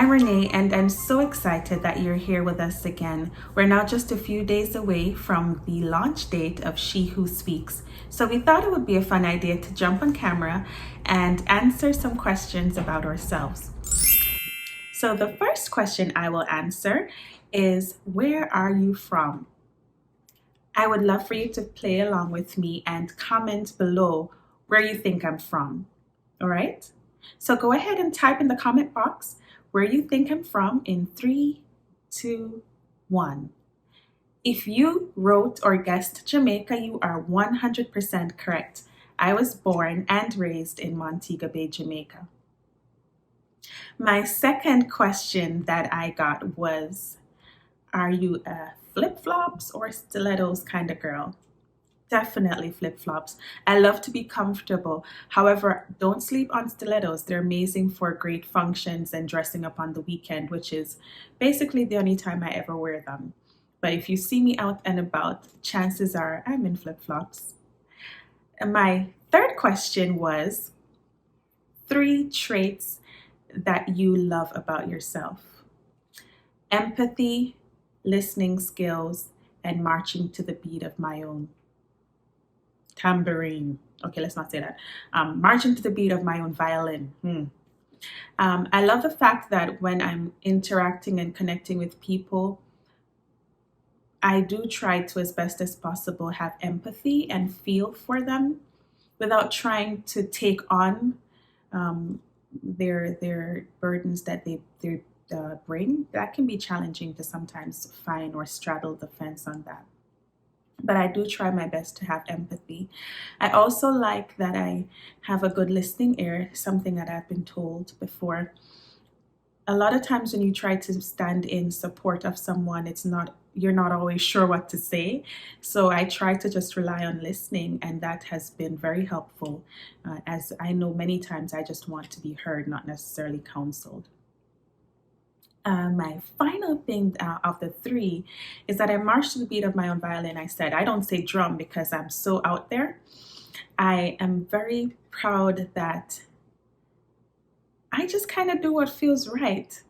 I'm Renee, and I'm so excited that you're here with us again. We're now just a few days away from the launch date of She Who Speaks. So we thought it would be a fun idea to jump on camera and answer some questions about ourselves. So the first question I will answer is, where are you from? I would love for you to play along with me and comment below where you think I'm from. All right? So go ahead and type in the comment box where you think I'm from in 3, 2, 1. If you wrote or guessed Jamaica, you are 100% correct. I was born and raised in Montego Bay, Jamaica. My second question that I got was, are you a flip-flops or stilettos kind of girl? Definitely flip-flops. I love to be comfortable. However, don't sleep on stilettos. They're amazing for great functions and dressing up on the weekend, which is basically the only time I ever wear them. But if you see me out and about, chances are I'm in flip-flops. And my third question was 3 traits that you love about yourself. Empathy, listening skills, and marching to the beat of my own tambourine. Okay, let's not say that. Marching to the beat of my own violin. I love the fact that when I'm interacting and connecting with people, I do try to, as best as possible, have empathy and feel for them without trying to take on their burdens that they bring. That can be challenging to sometimes find or straddle the fence on that. But I do try my best to have empathy. I also like that I have a good listening ear, something that I've been told before. A lot of times when you try to stand in support of someone, you're not always sure what to say. So I try to just rely on listening, and that has been very helpful. As I know many times I just want to be heard, not necessarily counseled. My final thing of the 3 is that I march to the beat of my own violin. I said, I don't say drum because I'm so out there. I am very proud that I just kind of do what feels right.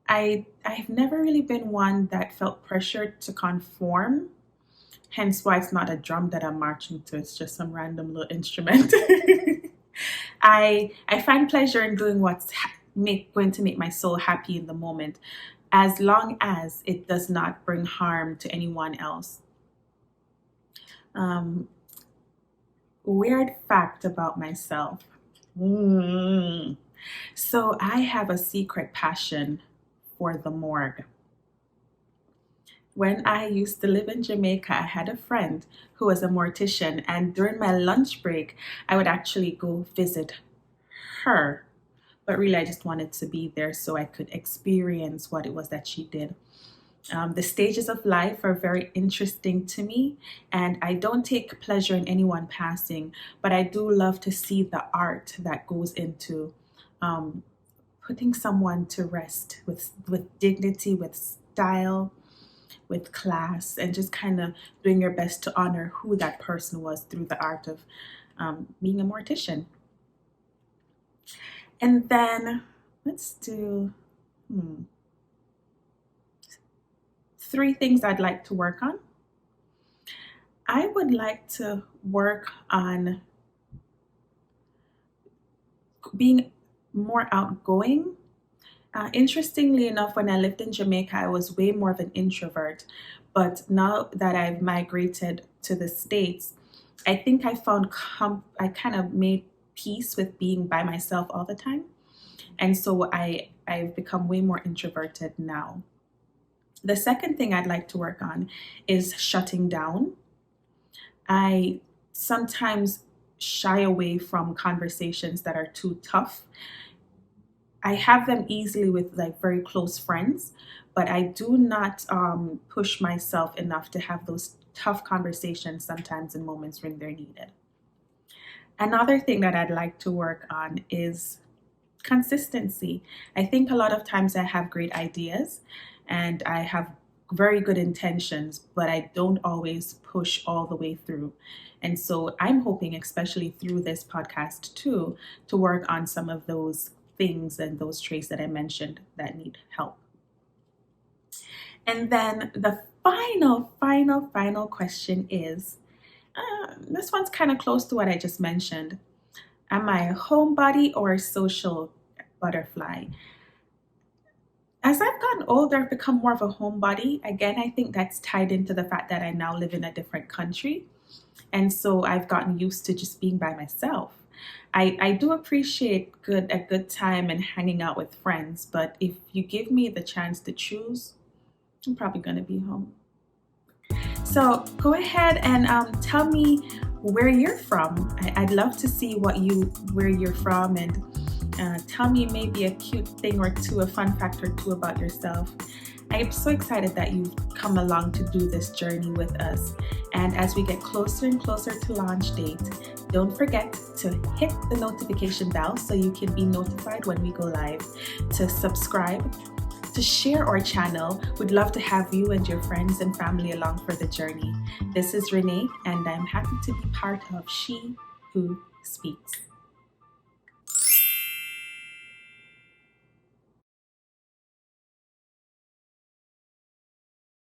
I've never really been one that felt pressured to conform, hence why it's not a drum that I'm marching to, it's just some random little instrument. I find pleasure in doing what's going to make my soul happy in the moment, as long as it does not bring harm to anyone else. Weird fact about myself. So I have a secret passion for the morgue. When I used to live in Jamaica, I had a friend who was a mortician, and during my lunch break, I would actually go visit her. But really, I just wanted to be there so I could experience what it was that she did. The stages of life are very interesting to me, and I don't take pleasure in anyone passing, but I do love to see the art that goes into putting someone to rest with dignity, with style, with class, and just kind of doing your best to honor who that person was through the art of being a mortician. And then let's do 3 things I'd like to work on. I would like to work on being more outgoing. Interestingly enough, when I lived in Jamaica, I was way more of an introvert. But now that I've migrated to the States, I think I kind of made peace with being by myself all the time. And so I've become way more introverted now. The second thing I'd like to work on is shutting down. I sometimes shy away from conversations that are too tough. I have them easily with like very close friends, but I do not push myself enough to have those tough conversations sometimes in moments when they're needed. Another thing that I'd like to work on is consistency. I think a lot of times I have great ideas and I have very good intentions, but I don't always push all the way through. And so I'm hoping, especially through this podcast too, to work on some of those things and those traits that I mentioned that need help. And then the final question is, this one's kind of close to what I just mentioned. Am I a homebody or a social butterfly? As I've gotten older, I've become more of a homebody. Again, I think that's tied into the fact that I now live in a different country. And so I've gotten used to just being by myself. I do appreciate a good time and hanging out with friends, but if you give me the chance to choose, I'm probably going to be home. So go ahead and tell me where you're from. I'd love to see where you're from, and tell me maybe a cute thing or two, a fun fact or two about yourself. I am so excited that you've come along to do this journey with us. And as we get closer and closer to launch date, don't forget to hit the notification bell so you can be notified when we go live, to subscribe, to share our channel. We'd love to have you and your friends and family along for the journey. This is Renee, and I'm happy to be part of She Who Speaks.